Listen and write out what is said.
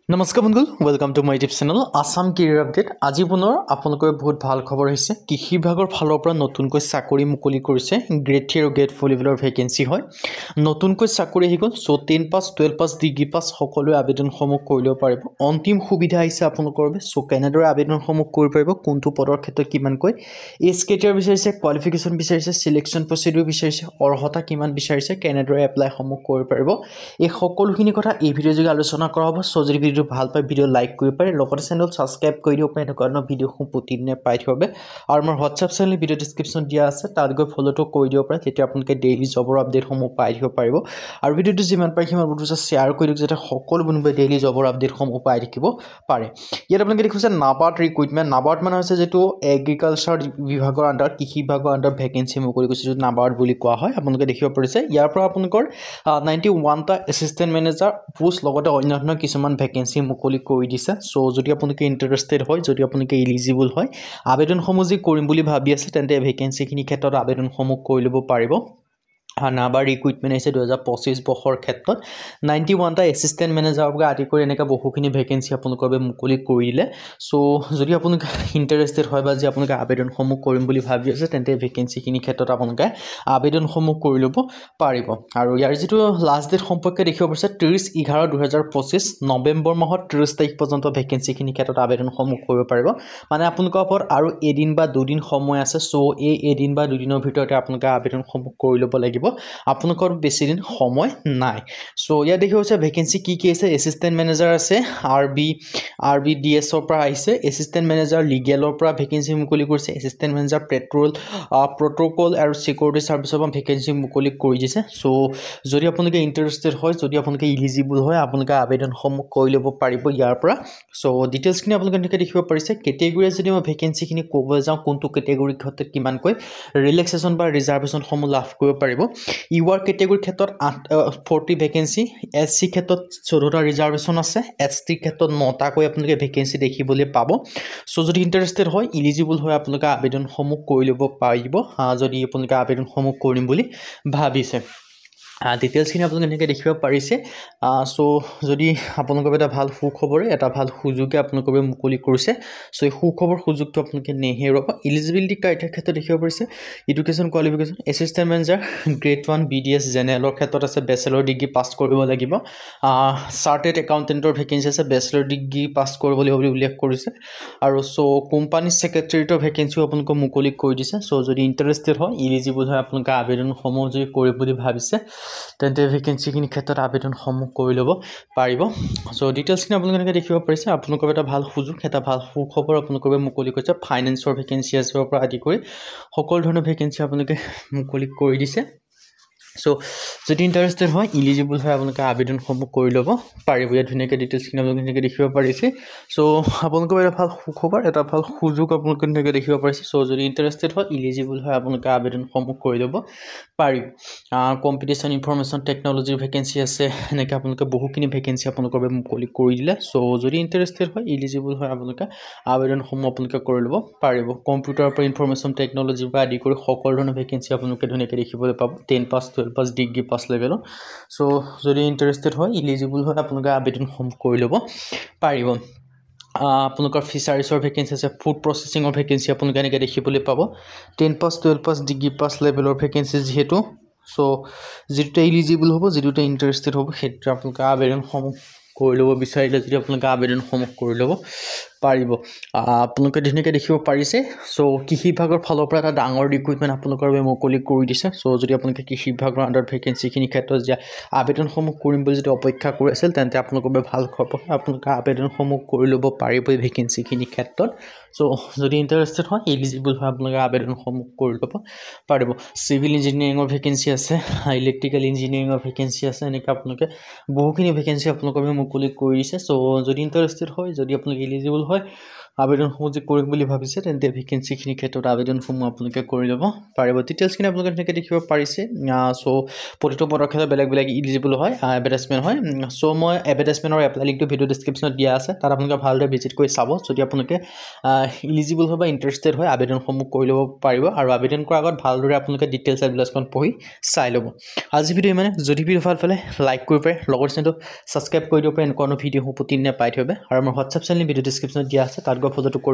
নমস্কাৰ বন্ধুসকল, welcome to my YouTube channel Assam career update. আজি পুনৰ আপোনালোকৰ বহুত ভাল খবৰ আহিছে। কৃষি বিভাগৰ ফালৰ পৰা নতুনকৈ চাকৰি মুকলি কৰিছে। গ্ৰেড 3 আৰু গ্ৰেড 4 লেভেলৰ ভেকেঞ্চি হয়। নতুনকৈ চাকৰি আহি গ'ল। চ' 10 পাছ 12 পাছ ডিগ্ৰী পাছ সকলোৱে আবেদনসমূহ কৰি ল'ব পাৰিব। অন্তিম সুবিধা আহিছে আপোনালোকৰ বাবে। চ' কেনেদৰে আবেদনসমূহ কৰিব পাৰিব, কোনটো পদৰ ক্ষেত্ৰত কিমানকৈ এজ কেৰিয়াৰ বিচাৰিছে, কোৱালিফিকেশ্যন বিচাৰিছে, চিলেকশ্যন প্ৰচিডিউৰ বিচাৰিছে, অৰ্হতা কিমান বিচাৰিছে, কেনেদৰে এপ্লাইসমূহ কৰিব পাৰিব, এই সকলোখিনি কথা এই ভিডিঅ' যোগে আলোচনা কৰা হ'ব। চ' যদি ভিডিঅ'টো ভাল পায় ভিডিঅ' লাইক কৰিব পাৰে, লগতে চেনেল ছাবস্ক্ৰাইব কৰি দিব পাৰে এনেকুৱা ধৰণৰ ভিডিঅ'সমূহ প্ৰতিদিনে পাই থাকিব বাবে। আৰু মোৰ হোৱাটছআপ চেনেল ভিডিঅ' ডিছক্ৰিপশ্যন দিয়া আছে, তাত গৈ ফ'ল'টো কৰি দিব পাৰে। তেতিয়া আপোনালোকে ডেইলি জবৰ আপডেটসমূহ পাই থাকিব পাৰিব। আৰু ভিডিঅ'টো যিমান পাৰে সিমান বন্ধুৰ শ্বেয়াৰ কৰি দিয়ক, যাতে সকলো বন্ধুৱে ডেইলি জবৰ আপডেটসমূহ পাই থাকিব পাৰে। ইয়াত আপোনালোকে দেখিছে নাবাৰ্ড ৰিক্ৰুইটমেণ্ট। নাবাৰ্ড মানে হৈছে যিটো এগ্ৰিকালচাৰ বিভাগৰ আণ্ডাৰত, কৃষি বিভাগৰ আণ্ডাৰত ভেকেঞ্চি মুকলি কৰিছে, যিটো নাবাৰ্ড বুলি কোৱা হয়। আপোনালোকে দেখিব পাৰিছে ইয়াৰ পৰা আপোনালোকৰ 91টা এছিষ্টেণ্ট মেনেজাৰ পোষ্ট, লগতে অন্য ধৰণৰ কিছুমান ভেকেঞ্চি মুকলি কৰি দিছে। চ' যদি আপোনালোকে ইণ্টাৰেষ্টেড হয়, যদি আপোনালোকে ইলিজিবল হয়, আবেদনসমূহ যি কৰিম বুলি ভাবি আছে, তেন্তে ভেকেঞ্চিখিনিৰ ক্ষেত্ৰত আবেদনসমূহ কৰি ল'ব পাৰিব। নাবাৰ্ড ৰিক্ৰুইটমেণ্ট আহিছে 2025 বৰ্ষৰ ক্ষেত্ৰত 91টা এছিষ্টেণ্ট মেনেজাৰৰ পৰা আদি কৰি এনেকৈ বহুখিনি ভেকেঞ্চি আপোনালোকৰ বাবে মুকলি কৰি দিলে। চ' যদি আপোনালোকে ইণ্টাৰেষ্টেড হয় বা যি আপোনালোকে আবেদনসমূহ কৰিম বুলি ভাবি আছে, তেন্তে ভেকেঞ্চিখিনিৰ ক্ষেত্ৰত আপোনালোকে আবেদনসমূহ কৰি ল'ব পাৰিব। আৰু ইয়াৰ যিটো লাষ্ট ডেট সম্পৰ্কে দেখিব পাৰিছে 30/11/2025 নৱেম্বৰ মাহত 30 তাৰিখ পৰ্যন্ত ভেকেঞ্চিখিনিৰ ক্ষেত্ৰত আবেদনসমূহ কৰিব পাৰিব। মানে আপোনালোকৰ ওপৰত আৰু এদিন বা দুদিন সময় আছে। চ' এই এদিন বা দুদিনৰ ভিতৰতে আপোনালোকে আবেদনসমূহ কৰি ল'ব লাগিব। আপোনালোকৰ বেছি দিন সময় নাই। চ' ইয়াত দেখিব হৈছে ভেকেঞ্চি কি কি আছে। এছিষ্টেণ্ট মেনেজাৰ আছে, RBDSৰ পৰা আহিছে। এছিষ্টেণ্ট মেনেজাৰ লিগেলৰ পৰা ভেকেঞ্চি মুকলি কৰিছে। এছিষ্টেণ্ট মেনেজাৰ প্ৰট'কল আৰু ছিকিউৰিটি ছাৰ্ভিচৰ পৰা ভেকেঞ্চি মুকলি কৰি দিছে। চ' যদি আপোনালোকে ইণ্টাৰেষ্টেড হয়, যদি আপোনালোকে ইলিজিবল হয়, আপোনালোকে আবেদনসমূহ কৰি ল'ব পাৰিব ইয়াৰ পৰা। চ' ডিটেইলছখিনি আপোনালোকে এনেকৈ দেখিব পাৰিছে। কেটেগৰী যদি মই ভেকেঞ্চিখিনি ক'ব যাওঁ, কোনটো কেটেগৰীৰ ক্ষেত্ৰত কিমানকৈ ৰিলেক্সেশ্যন বা ৰিজাৰ্ভেশ্যনসমূহ লাভ কৰিব পাৰিব। ইউআৰ কেটেগৰীৰ ক্ষেত্ৰত 40 ভেকেঞ্চি, SC ক্ষেত্ৰত 14টা ৰিজাৰ্ভেশ্যন আছে, ST ক্ষেত্ৰত 9টাকৈ আপোনালোকে ভেকেঞ্চি দেখিবলৈ পাব। চ' যদি ইণ্টাৰেষ্টেড হয়, ইলিজিবল হয়, আপোনালোকে আবেদনসমূহ কৰি ল'ব পাৰিব, যদি আপোনালোকে আবেদনসমূহ কৰিম বুলি ভাবিছে। ডিটেইলছখিনি আপোনালোকে এনেকৈ দেখিব পাৰিছে। চ' যদি আপোনালোকৰ এটা ভাল সুখবৰে, এটা ভাল সুযোগে আপোনালোকৰ মুকলি কৰিছে। চ' এই সুখবৰ সুযোগটো আপোনালোকে নেহেৰুৱাব। ইলিজিবিলিটি ক্ৰাইটেৰিয়াৰ ক্ষেত্ৰত দেখিব পাৰিছে education qualification. Assistant manager grade 1 BDS জেনেৰেলৰ ক্ষেত্ৰত আছে, বেচেলৰ ডিগ্ৰী পাছ কৰিব লাগিব। চাৰ্টেড একাউণ্টেণ্টৰ ভেকেঞ্চি আছে, বেচেলৰ ডিগ্ৰী পাছ কৰিব লাগিব বুলি উল্লেখ কৰিছে। আৰু চ' কোম্পানী ছেক্ৰেটেৰিয়েটৰ ভেকেঞ্চিও আপোনালোকক মুকলি কৰি দিছে। চ' যদি ইণ্টাৰেষ্টেড হয়, ইলিজিবল হয়, আপোনালোকে আবেদনসমূহ যদি কৰিম বুলি ভাবিছে, তেন্তে ভেকেঞ্চিখিনিৰ ক্ষেত্ৰত আবেদনসমূহ কৰি ল'ব পাৰিব। চ' ডিটেইলছখিনি আপোনালোকে এনেকৈ দেখিব পাৰিছে। আপোনালোকৰ এটা ভাল সুযোগ, এটা ভাল সুখবৰ আপোনালোকৰ মুকলি কৰিছে। ফাইনেন্সৰ ভেকেঞ্চি আছে পৰা আদি কৰি সকলো ধৰণৰ ভেকেঞ্চি আপোনালোকে মুকলি কৰি দিছে। চ' যদি ইণ্টাৰেষ্টেড হয়, ইলিজিবল হয়, আপোনালোকে আবেদনসমূহ কৰি ল'ব পাৰিব। ইয়াত ধুনীয়াকৈ ডিটেইলছখিনি আপোনালোকে এনেকৈ দেখিব পাৰিছে। চ' আপোনালোকৰ এটা ভাল সুখবৰ, এটা ভাল সুযোগ আপোনালোকে এনেকৈ দেখিব পাৰিছে। চ' যদি ইণ্টাৰেষ্টেড হয়, ইলিজিবল হয়, আপোনালোকে আবেদনসমূহ কৰি ল'ব পাৰিব। কম্পিটিশ্যন ইনফৰমেশ্যন টেকন'লজিৰ ভেকেঞ্চি আছে, এনেকৈ আপোনালোকে বহুখিনি ভেকেঞ্চি আপোনালোকৰ বাবে মুকলি কৰি দিলে। চ' যদি ইণ্টাৰেষ্টেড হয়, ইলিজিবল হয়, আপোনালোকে আবেদনসমূহ আপোনালোকে কৰি ল'ব পাৰিব। কম্পিউটাৰৰ পৰা ইনফৰমেশ্যন টেকন'লজিৰ পৰা আদি কৰি সকলো ধৰণৰ ভেকেঞ্চি আপোনালোকে ধুনীয়াকৈ দেখিবলৈ পাব। 10 পাছ 12 পাছ ডিগ্ৰী পাছ লেভেলৰ। চ' যদি ইণ্টাৰেষ্টেড হয়, ইলিজিবল হয়, আপোনালোকে আবেদনসমূহ কৰি ল'ব পাৰিব। আপোনালোকৰ ফিচাৰিছৰ ভেকেঞ্চি আছে, ফুড প্ৰচেছিঙৰ ভেকেঞ্চি আপোনালোকে এনেকৈ দেখিবলৈ পাব। 10 পাছ 12 পাছ ডিগ্ৰী পাছ লেভেলৰ ভেকেঞ্চি যিহেতু। চ' যিটোতে ইলিজিবল হ'ব, যিটোতে ইণ্টাৰেষ্টেড হ'ব, সেইটোতে আপোনালোকে আবেদনসমূহ কৰি ল'ব বিচাৰিলে যদি আপোনালোকে আবেদনসমূহ কৰি ল'ব পাৰিব। আপোনালোকে ধুনীয়াকৈ দেখিব পাৰিছে। চ' কৃষি বিভাগৰ ফালৰ পৰা এটা ডাঙৰ ৰিক্ৰুইটমেণ্ট আপোনালোকৰ বাবে মুকলি কৰি দিছে। চ' যদি আপোনালোকে কৃষি বিভাগৰ আণ্ডাৰত ভেকেঞ্চিখিনিৰ ক্ষেত্ৰত যে আবেদনসমূহ কৰিম বুলি যদি অপেক্ষা কৰি আছিল, তেন্তে আপোনালোকৰ বাবে ভাল খবৰ, আপোনালোকে আবেদনসমূহ কৰি ল'ব পাৰিব এই ভেকেঞ্চিখিনিৰ ক্ষেত্ৰত। চ' যদি ইণ্টাৰেষ্টেড হয়, এলিজিবল হয়, আপোনালোকে আবেদনসমূহ কৰি ল'ব পাৰিব। চিভিল ইঞ্জিনিয়াৰিঙৰ ভেকেঞ্চি আছে, ইলেক্ট্ৰিকেল ইঞ্জিনিয়াৰিঙৰ ভেকেঞ্চি আছে, এনেকৈ আপোনালোকে বহুখিনি ভেকেঞ্চি আপোনালোকৰ বাবে মুকলি কৰি দিছে। চ' যদি ইণ্টাৰেষ্টেড হয়, যদি আপোনালোকে এলিজিবল হয়, আবেদনসমূহ যে কৰিম বুলি ভাবিছে তেন্তে ভেকেঞ্চিখিনিৰ ক্ষেত্ৰত আবেদনসমূহ আপোনালোকে কৰি ল'ব পাৰিব ডিটেইলছখিনি আপোনালোকে তেনেকৈ দেখিব পাৰিছে চ' প্ৰতিটো পদৰ ক্ষেত্ৰত বেলেগ বেলেগ ইলিজিবল হয় এডভাৰটাইজমেণ্ট হয় চ' মই এডভাৰটাইজমেণ্টৰ এপ্লাই লিংকটো ভিডিঅ' ডেছক্ৰিপশ্যনত দিয়া আছে তাত আপোনালোকে ভালদৰে ভিজিট কৰি চাব যদি আপোনালোকে ইলিজিবল হয় বা ইণ্টাৰেষ্টেড হয় আবেদনসমূহ কৰি ল'ব পাৰিব আৰু আবেদন কৰাৰ আগত ভালদৰে আপোনালোকে ডিটেইলছ এডভাৰটাইজখন পঢ়ি চাই ল'ব আজি ভিডিঅ' মানে যদি ভিডিঅ' ভাল পালে লাইক কৰিব পাৰে লগৰ চেনেলটো ছাবস্ক্ৰাইব কৰি দিব পাৰে এনেকুৱা ভিডিঅ'সমূহ প্ৰতিদিনে পাই থ'ব আৰু আমাৰ হোৱাটছআপ চেনেল ভিডিঅ' ডেছক্ৰিপশ্যনত দিয়া আছে তাত গৈ ফটোটো কৰিব